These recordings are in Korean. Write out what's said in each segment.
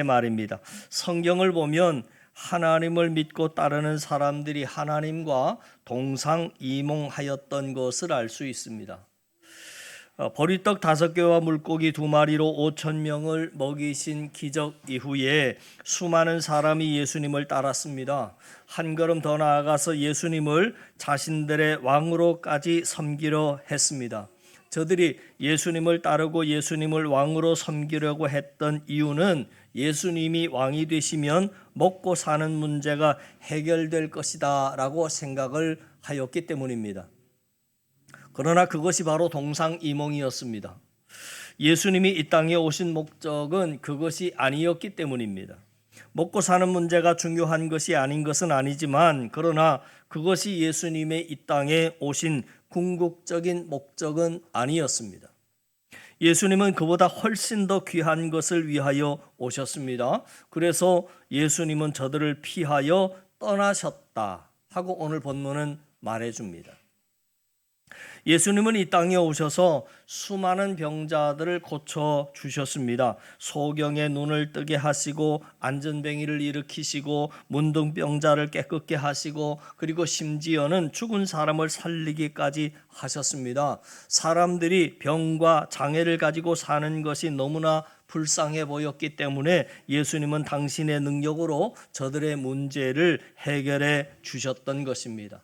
말입니다. 성경을 보면 하나님을 믿고 따르는 사람들이 하나님과 동상이몽하였던 것을 알 수 있습니다. 보리떡 5개와 물고기 2마리로 5,000명을 먹이신 기적 이후에 수많은 사람이 예수님을 따랐습니다. 한 걸음 더 나아가서 예수님을 자신들의 왕으로까지 섬기려 했습니다. 저들이 예수님을 따르고 예수님을 왕으로 섬기려고 했던 이유는 예수님이 왕이 되시면 먹고 사는 문제가 해결될 것이다 라고 생각을 하였기 때문입니다. 그러나 그것이 바로 동상이몽이었습니다. 예수님이 이 땅에 오신 목적은 그것이 아니었기 때문입니다. 먹고 사는 문제가 중요한 것이 아닌 것은 아니지만 그러나 그것이 예수님의 이 땅에 오신 궁극적인 목적은 아니었습니다. 예수님은 그보다 훨씬 더 귀한 것을 위하여 오셨습니다. 그래서 예수님은 저들을 피하여 떠나셨다 하고 오늘 본문은 말해줍니다. 예수님은 이 땅에 오셔서 수많은 병자들을 고쳐 주셨습니다. 소경의 눈을 뜨게 하시고 안전뱅이를 일으키시고 문둥병자를 깨끗게 하시고 그리고 심지어는 죽은 사람을 살리기까지 하셨습니다. 사람들이 병과 장애를 가지고 사는 것이 너무나 불쌍해 보였기 때문에 예수님은 당신의 능력으로 저들의 문제를 해결해 주셨던 것입니다.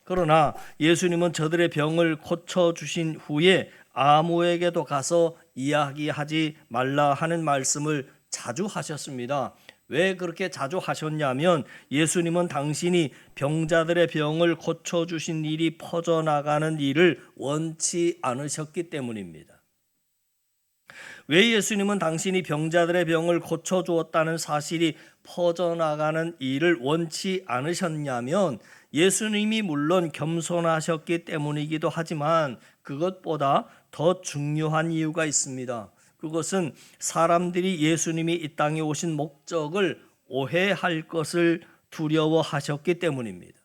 그러나 예수님은 저들의 병을 고쳐주신 후에 아무에게도 가서 이야기하지 말라 하는 말씀을 자주 하셨습니다. 왜 그렇게 자주 하셨냐면 예수님은 당신이 병자들의 병을 고쳐주신 일이 퍼져나가는 일을 원치 않으셨기 때문입니다. 왜 예수님은 당신이 병자들의 병을 고쳐주었다는 사실이 퍼져나가는 일을 원치 않으셨냐면 예수님이 물론 겸손하셨기 때문이기도 하지만 그것보다 더 중요한 이유가 있습니다. 그것은 사람들이 예수님이 이 땅에 오신 목적을 오해할 것을 두려워하셨기 때문입니다.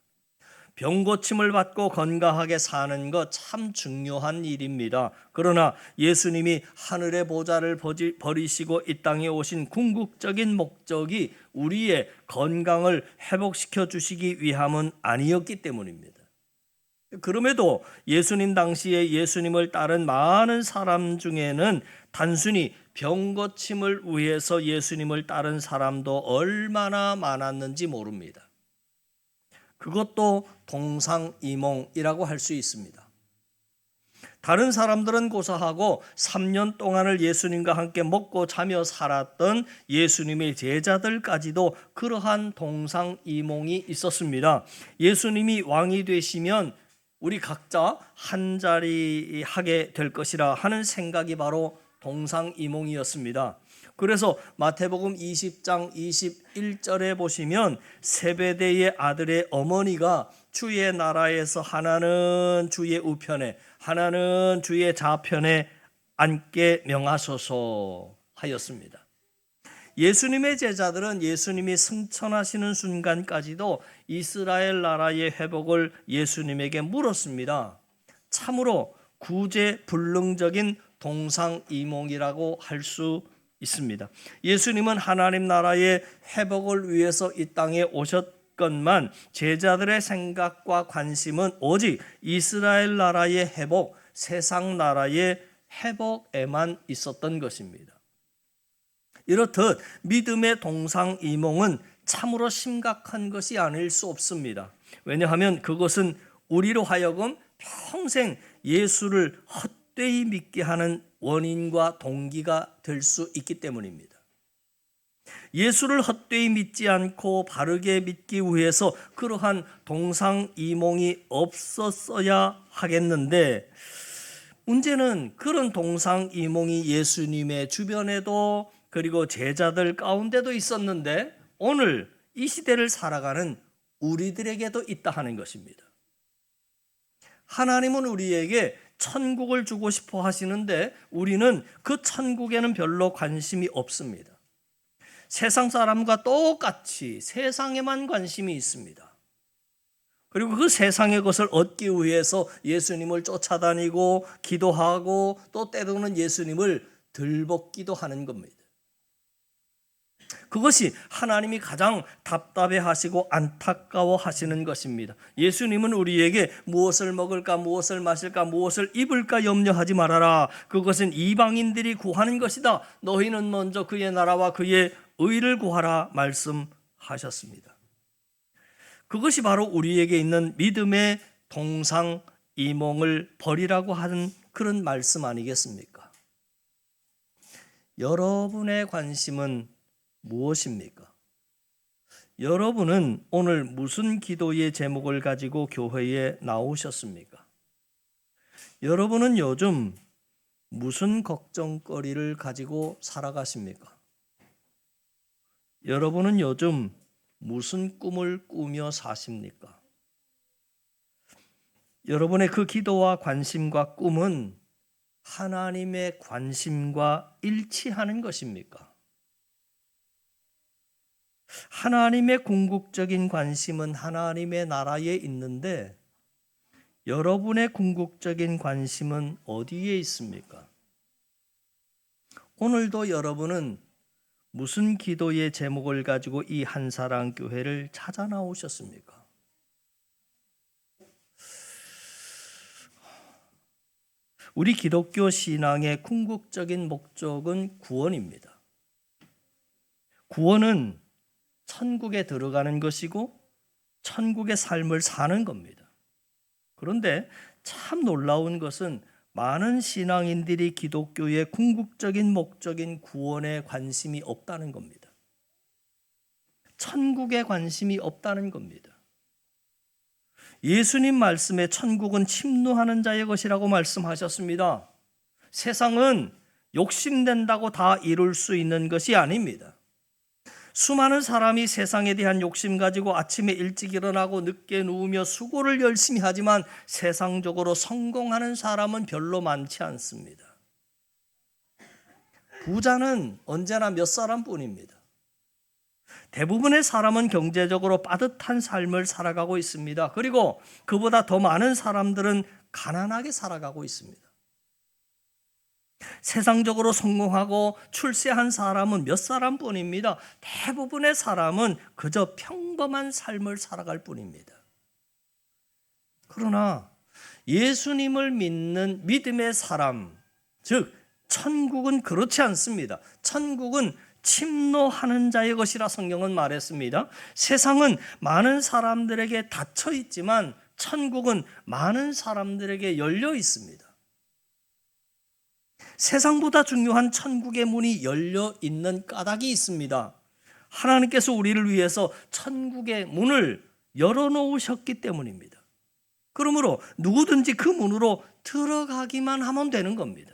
병 고침을 받고 건강하게 사는 것 참 중요한 일입니다. 그러나 예수님이 하늘의 보좌를 버리시고 이 땅에 오신 궁극적인 목적이 우리의 건강을 회복시켜 주시기 위함은 아니었기 때문입니다. 그럼에도 예수님 당시에 예수님을 따른 많은 사람 중에는 단순히 병 고침을 위해서 예수님을 따른 사람도 얼마나 많았는지 모릅니다. 그것도 동상이몽이라고 할 수 있습니다. 다른 사람들은 고사하고 3년 동안을 예수님과 함께 먹고 자며 살았던 예수님의 제자들까지도 그러한 동상이몽이 있었습니다. 예수님이 왕이 되시면 우리 각자 한 자리 하게 될 것이라 하는 생각이 바로 동상이몽이었습니다. 그래서 마태복음 20장 21절에 보시면 세베대의 아들의 어머니가 주의 나라에서 하나는 주의 우편에 하나는 주의 좌편에 앉게 명하소서 하였습니다. 예수님의 제자들은 예수님이 승천하시는 순간까지도 이스라엘 나라의 회복을 예수님에게 물었습니다. 참으로 구제불능적인 동상이몽이라고 할 수 있습니다. 예수님은 하나님 나라의 회복을 위해서 이 땅에 오셨건만 제자들의 생각과 관심은 오직 이스라엘 나라의 회복, 세상 나라의 회복에만 있었던 것입니다. 이렇듯 믿음의 동상이몽은 참으로 심각한 것이 아닐 수 없습니다. 왜냐하면 그것은 우리로 하여금 평생 예수를 헛되이 믿게 하는 원인과 동기가 될 수 있기 때문입니다. 예수를 헛되이 믿지 않고 바르게 믿기 위해서 그러한 동상이몽이 없었어야 하겠는데 문제는 그런 동상이몽이 예수님의 주변에도 그리고 제자들 가운데도 있었는데 오늘 이 시대를 살아가는 우리들에게도 있다 하는 것입니다. 하나님은 우리에게 천국을 주고 싶어 하시는데 우리는 그 천국에는 별로 관심이 없습니다. 세상 사람과 똑같이 세상에만 관심이 있습니다. 그리고 그 세상의 것을 얻기 위해서 예수님을 쫓아다니고 기도하고 또 때로는 예수님을 들볶기도 하는 겁니다. 그것이 하나님이 가장 답답해하시고 안타까워하시는 것입니다. 예수님은 우리에게 무엇을 먹을까, 무엇을 마실까, 무엇을 입을까 염려하지 말아라. 그것은 이방인들이 구하는 것이다. 너희는 먼저 그의 나라와 그의 의를 구하라 말씀하셨습니다. 그것이 바로 우리에게 있는 믿음의 동상이몽을 버리라고 하는 그런 말씀 아니겠습니까? 여러분의 관심은 무엇입니까? 여러분은 오늘 무슨 기도의 제목을 가지고 교회에 나오셨습니까? 여러분은 요즘 무슨 걱정거리를 가지고 살아가십니까? 여러분은 요즘 무슨 꿈을 꾸며 사십니까? 여러분의 그 기도와 관심과 꿈은 하나님의 관심과 일치하는 것입니까? 하나님의 궁극적인 관심은 하나님의 나라에 있는데 여러분의 궁극적인 관심은 어디에 있습니까? 오늘도 여러분은 무슨 기도의 제목을 가지고 이 한사랑 교회를 찾아 나오셨습니까? 우리 기독교 신앙의 궁극적인 목적은 구원입니다. 구원은 천국에 들어가는 것이고 천국의 삶을 사는 겁니다. 그런데 참 놀라운 것은 많은 신앙인들이 기독교의 궁극적인 목적인 구원에 관심이 없다는 겁니다. 천국에 관심이 없다는 겁니다. 예수님 말씀에 천국은 침노하는 자의 것이라고 말씀하셨습니다. 세상은 욕심낸다고 다 이룰 수 있는 것이 아닙니다. 수많은 사람이 세상에 대한 욕심 가지고 아침에 일찍 일어나고 늦게 누우며 수고를 열심히 하지만 세상적으로 성공하는 사람은 별로 많지 않습니다. 부자는 언제나 몇 사람뿐입니다. 대부분의 사람은 경제적으로 빠듯한 삶을 살아가고 있습니다. 그리고 그보다 더 많은 사람들은 가난하게 살아가고 있습니다. 세상적으로 성공하고 출세한 사람은 몇 사람뿐입니다. 대부분의 사람은 그저 평범한 삶을 살아갈 뿐입니다. 그러나 예수님을 믿는 믿음의 사람, 즉 천국은 그렇지 않습니다. 천국은 침노하는 자의 것이라 성경은 말했습니다. 세상은 많은 사람들에게 닫혀 있지만 천국은 많은 사람들에게 열려 있습니다. 세상보다 중요한 천국의 문이 열려 있는 까닭이 있습니다. 하나님께서 우리를 위해서 천국의 문을 열어놓으셨기 때문입니다. 그러므로 누구든지 그 문으로 들어가기만 하면 되는 겁니다.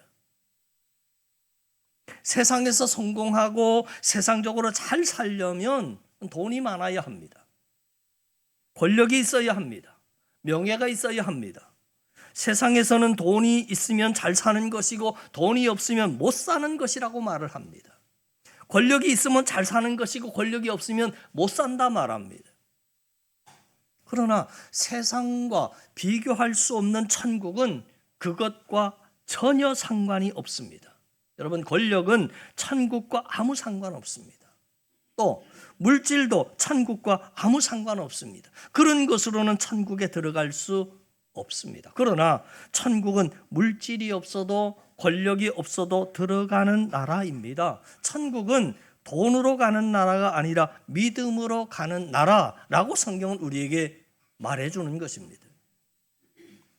세상에서 성공하고 세상적으로 잘 살려면 돈이 많아야 합니다. 권력이 있어야 합니다. 명예가 있어야 합니다. 세상에서는 돈이 있으면 잘 사는 것이고 돈이 없으면 못 사는 것이라고 말을 합니다. 권력이 있으면 잘 사는 것이고 권력이 없으면 못 산다 말합니다. 그러나 세상과 비교할 수 없는 천국은 그것과 전혀 상관이 없습니다. 여러분, 권력은 천국과 아무 상관없습니다. 또 물질도 천국과 아무 상관없습니다. 그런 것으로는 천국에 들어갈 수 없습니다. 그러나 천국은 물질이 없어도 권력이 없어도 들어가는 나라입니다. 천국은 돈으로 가는 나라가 아니라 믿음으로 가는 나라라고 성경은 우리에게 말해주는 것입니다.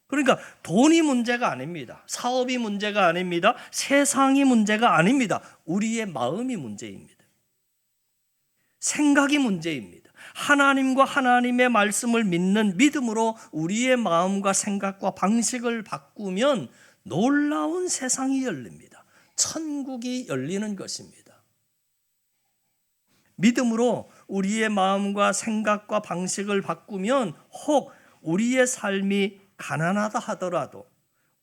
그러니까 돈이 문제가 아닙니다. 사업이 문제가 아닙니다. 세상이 문제가 아닙니다. 우리의 마음이 문제입니다. 생각이 문제입니다. 하나님과 하나님의 말씀을 믿는 믿음으로 우리의 마음과 생각과 방식을 바꾸면 놀라운 세상이 열립니다. 천국이 열리는 것입니다. 믿음으로 우리의 마음과 생각과 방식을 바꾸면 혹 우리의 삶이 가난하다 하더라도,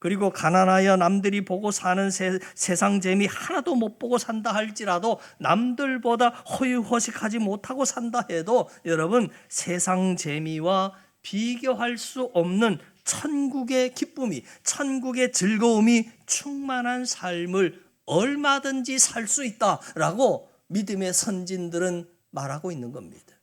그리고 가난하여 남들이 보고 사는 세상 재미 하나도 못 보고 산다 할지라도, 남들보다 허유허식하지 못하고 산다 해도 여러분, 세상 재미와 비교할 수 없는 천국의 기쁨이, 천국의 즐거움이 충만한 삶을 얼마든지 살 수 있다라고 믿음의 선진들은 말하고 있는 겁니다.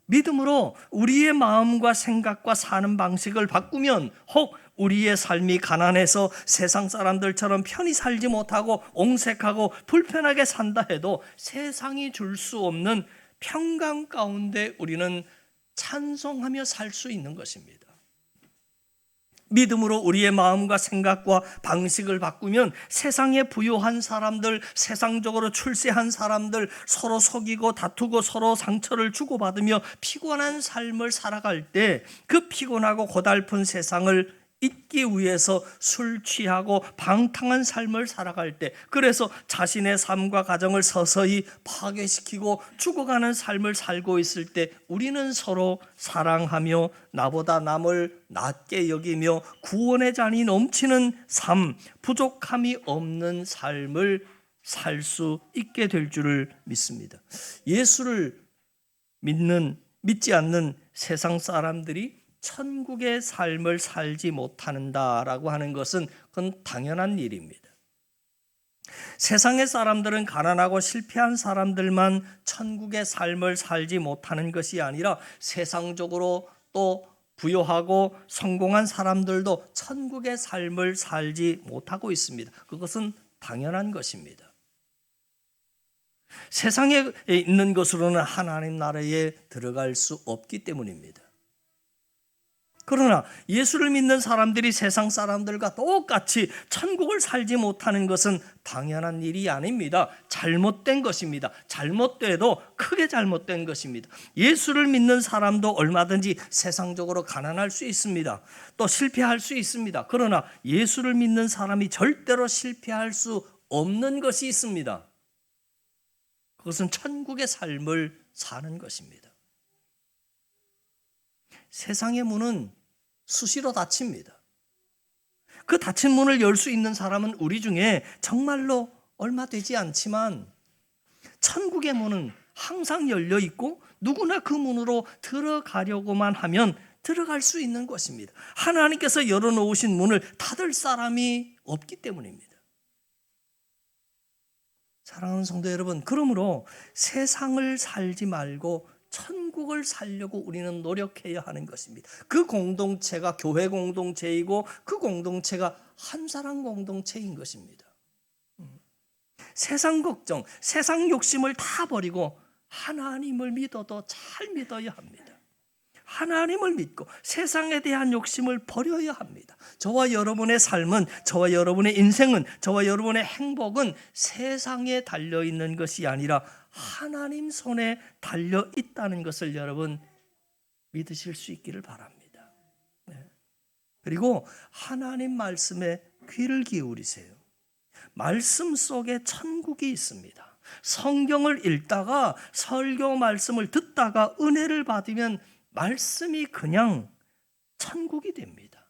믿음으로 우리의 마음과 생각과 사는 방식을 바꾸면 혹 우리의 삶이 가난해서 세상 사람들처럼 편히 살지 못하고 옹색하고 불편하게 산다 해도 세상이 줄 수 없는 평강 가운데 우리는 찬송하며 살 수 있는 것입니다. 믿음으로 우리의 마음과 생각과 방식을 바꾸면 세상에 부유한 사람들, 세상적으로 출세한 사람들, 서로 속이고 다투고 서로 상처를 주고받으며 피곤한 삶을 살아갈 때 그 피곤하고 고달픈 세상을 잊기 위해서 술 취하고 방탕한 삶을 살아갈 때, 그래서 자신의 삶과 가정을 서서히 파괴시키고 죽어가는 삶을 살고 있을 때 우리는 서로 사랑하며 나보다 남을 낮게 여기며 구원의 잔이 넘치는 삶, 부족함이 없는 삶을 살 수 있게 될 줄을 믿습니다. 예수를 믿지 않는 세상 사람들이 천국의 삶을 살지 못한다라고 하는 것은 그건 당연한 일입니다. 세상의 사람들은 가난하고 실패한 사람들만 천국의 삶을 살지 못하는 것이 아니라 세상적으로 또 부유하고 성공한 사람들도 천국의 삶을 살지 못하고 있습니다. 그것은 당연한 것입니다. 세상에 있는 것으로는 하나님 나라에 들어갈 수 없기 때문입니다. 그러나 예수를 믿는 사람들이 세상 사람들과 똑같이 천국을 살지 못하는 것은 당연한 일이 아닙니다. 잘못된 것입니다. 잘못돼도 크게 잘못된 것입니다. 예수를 믿는 사람도 얼마든지 세상적으로 가난할 수 있습니다. 또 실패할 수 있습니다. 그러나 예수를 믿는 사람이 절대로 실패할 수 없는 것이 있습니다. 그것은 천국의 삶을 사는 것입니다. 세상의 문은 수시로 닫힙니다. 그 닫힌 문을 열 수 있는 사람은 우리 중에 정말로 얼마 되지 않지만 천국의 문은 항상 열려 있고 누구나 그 문으로 들어가려고만 하면 들어갈 수 있는 것입니다. 하나님께서 열어놓으신 문을 닫을 사람이 없기 때문입니다. 사랑하는 성도 여러분, 그러므로 세상을 살지 말고 천국을 살려고 우리는 노력해야 하는 것입니다. 그 공동체가 교회 공동체이고 그 공동체가 한 사람 공동체인 것입니다. 세상 걱정, 세상 욕심을 다 버리고 하나님을 믿어도 잘 믿어야 합니다. 하나님을 믿고 세상에 대한 욕심을 버려야 합니다. 저와 여러분의 삶은, 저와 여러분의 인생은, 저와 여러분의 행복은 세상에 달려있는 것이 아니라 하나님 손에 달려 있다는 것을 여러분 믿으실 수 있기를 바랍니다. 네. 그리고 하나님 말씀에 귀를 기울이세요. 말씀 속에 천국이 있습니다. 성경을 읽다가 설교 말씀을 듣다가 은혜를 받으면 말씀이 그냥 천국이 됩니다.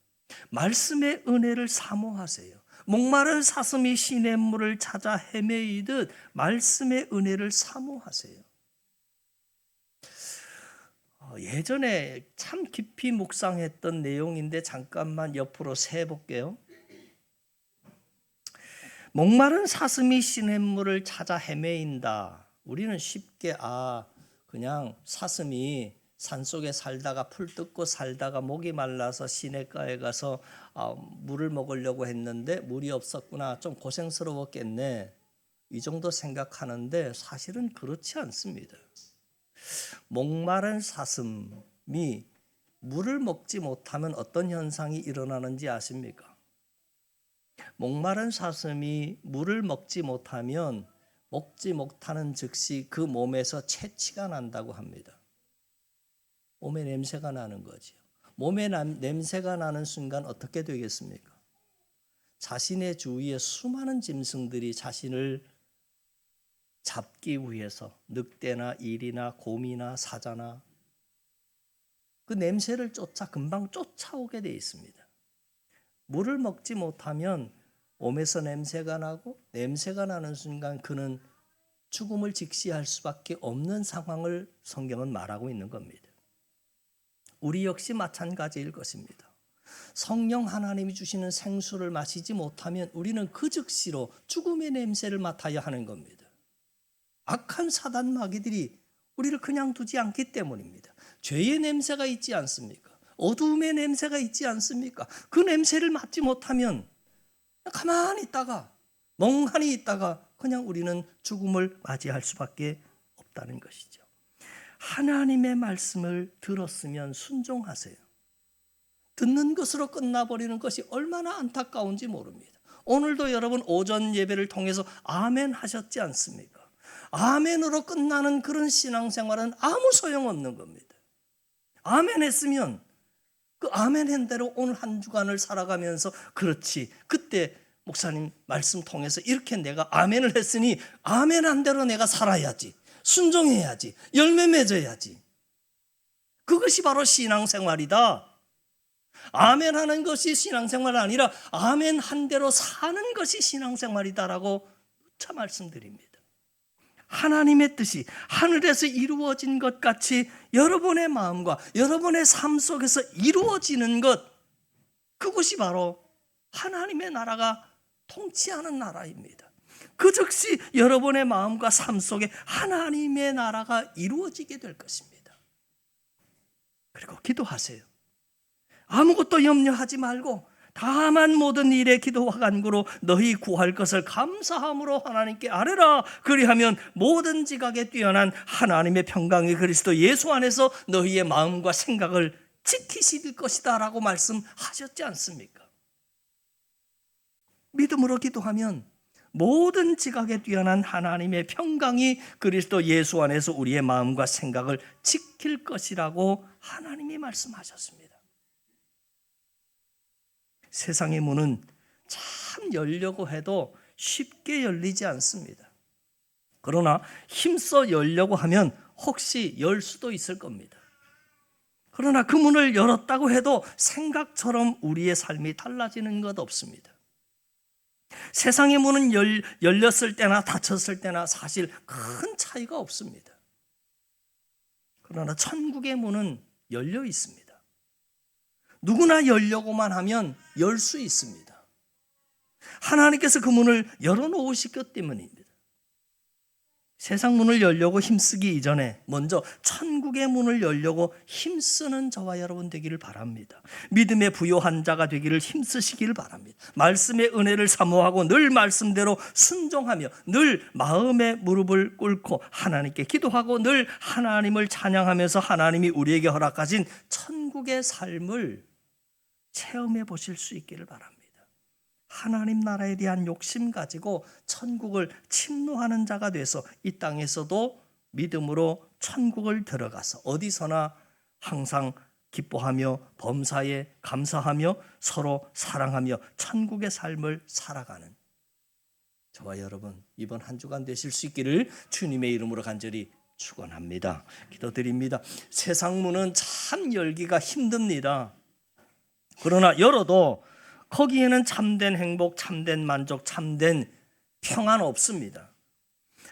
말씀의 은혜를 사모하세요. 목마른 사슴이 시냇물을 찾아 헤매이듯 말씀의 은혜를 사모하세요. 예전에 참 깊이 묵상했던 내용인데 잠깐만 옆으로 세볼게요. 목마른 사슴이 시냇물을 찾아 헤매인다. 우리는 쉽게 그냥 사슴이 산속에 살다가 풀 뜯고 살다가 목이 말라서 시냇가에 가서 물을 먹으려고 했는데 물이 없었구나, 좀 고생스러웠겠네, 이 정도 생각하는데 사실은 그렇지 않습니다. 목마른 사슴이 물을 먹지 못하면 어떤 현상이 일어나는지 아십니까? 목마른 사슴이 물을 먹지 못하면 먹지 못하는 즉시 그 몸에서 채취가 난다고 합니다. 몸에 냄새가 나는 거죠. 몸에 냄새가 나는 순간 어떻게 되겠습니까? 자신의 주위에 수많은 짐승들이 자신을 잡기 위해서 늑대나 일이나 곰이나 사자나 그 냄새를 금방 쫓아오게 되어 있습니다. 물을 먹지 못하면 몸에서 냄새가 나고 냄새가 나는 순간 그는 죽음을 직시할 수밖에 없는 상황을 성경은 말하고 있는 겁니다. 우리 역시 마찬가지일 것입니다. 성령 하나님이 주시는 생수를 마시지 못하면 우리는 그 즉시로 죽음의 냄새를 맡아야 하는 겁니다. 악한 사단 마귀들이 우리를 그냥 두지 않기 때문입니다. 죄의 냄새가 있지 않습니까? 어두움의 냄새가 있지 않습니까? 그 냄새를 맡지 못하면 가만히 있다가 멍하니 있다가 그냥 우리는 죽음을 맞이할 수밖에 없다는 것이죠. 하나님의 말씀을 들었으면 순종하세요. 듣는 것으로 끝나버리는 것이 얼마나 안타까운지 모릅니다. 오늘도 여러분 오전 예배를 통해서 아멘 하셨지 않습니까? 아멘으로 끝나는 그런 신앙생활은 아무 소용없는 겁니다. 아멘 했으면 그 아멘 한 대로 오늘 한 주간을 살아가면서 그렇지, 그때 목사님 말씀 통해서 이렇게 내가 아멘을 했으니 아멘 한 대로 내가 살아야지, 순종해야지, 열매 맺어야지. 그것이 바로 신앙생활이다. 아멘 하는 것이 신앙생활이 아니라 아멘 한 대로 사는 것이 신앙생활이다라고 누차 말씀드립니다. 하나님의 뜻이 하늘에서 이루어진 것 같이 여러분의 마음과 여러분의 삶 속에서 이루어지는 것, 그것이 바로 하나님의 나라가 통치하는 나라입니다. 그 즉시 여러분의 마음과 삶 속에 하나님의 나라가 이루어지게 될 것입니다. 그리고 기도하세요. 아무것도 염려하지 말고 다만 모든 일에 기도와 간구로 너희 구할 것을 감사함으로 하나님께 아뢰라. 그리하면 모든 지각에 뛰어난 하나님의 평강이 그리스도 예수 안에서 너희의 마음과 생각을 지키실 것이다 라고 말씀하셨지 않습니까? 믿음으로 기도하면 모든 지각에 뛰어난 하나님의 평강이 그리스도 예수 안에서 우리의 마음과 생각을 지킬 것이라고 하나님이 말씀하셨습니다. 세상의 문은 참 열려고 해도 쉽게 열리지 않습니다. 그러나 힘써 열려고 하면 혹시 열 수도 있을 겁니다. 그러나 그 문을 열었다고 해도 생각처럼 우리의 삶이 달라지는 것 없습니다. 세상의 문은 열렸을 때나 닫혔을 때나 사실 큰 차이가 없습니다. 그러나 천국의 문은 열려 있습니다. 누구나 열려고만 하면 열 수 있습니다. 하나님께서 그 문을 열어놓으셨기 때문입니다. 세상 문을 열려고 힘쓰기 이전에 먼저 천국의 문을 열려고 힘쓰는 저와 여러분 되기를 바랍니다. 믿음의 부요한 자가 되기를 힘쓰시기를 바랍니다. 말씀의 은혜를 사모하고 늘 말씀대로 순종하며 늘 마음의 무릎을 꿇고 하나님께 기도하고 늘 하나님을 찬양하면서 하나님이 우리에게 허락하신 천국의 삶을 체험해 보실 수 있기를 바랍니다. 하나님 나라에 대한 욕심 가지고 천국을 침노하는 자가 돼서 이 땅에서도 믿음으로 천국을 들어가서 어디서나 항상 기뻐하며 범사에 감사하며 서로 사랑하며 천국의 삶을 살아가는 저와 여러분 이번 한 주간 되실 수 있기를 주님의 이름으로 간절히 축원합니다. 기도드립니다. 세상 문은 참 열기가 힘듭니다. 그러나 열어도 거기에는 참된 행복, 참된 만족, 참된 평안 없습니다.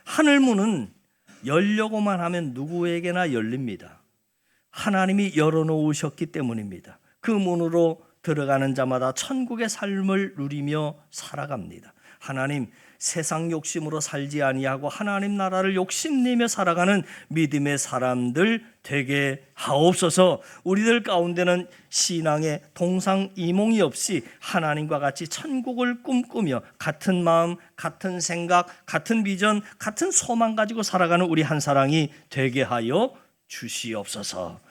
하늘 문은 열려고만 하면 누구에게나 열립니다. 하나님이 열어놓으셨기 때문입니다. 그 문으로 들어가는 자마다 천국의 삶을 누리며 살아갑니다. 하나님, 세상 욕심으로 살지 아니하고 하나님 나라를 욕심내며 살아가는 믿음의 사람들 되게 하옵소서. 우리들 가운데는 신앙의 동상이몽이 없이 하나님과 같이 천국을 꿈꾸며 같은 마음, 같은 생각, 같은 비전, 같은 소망 가지고 살아가는 우리 한 사랑이 되게 하여 주시옵소서.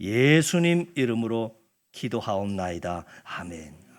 예수님 이름으로 기도하옵나이다. 아멘.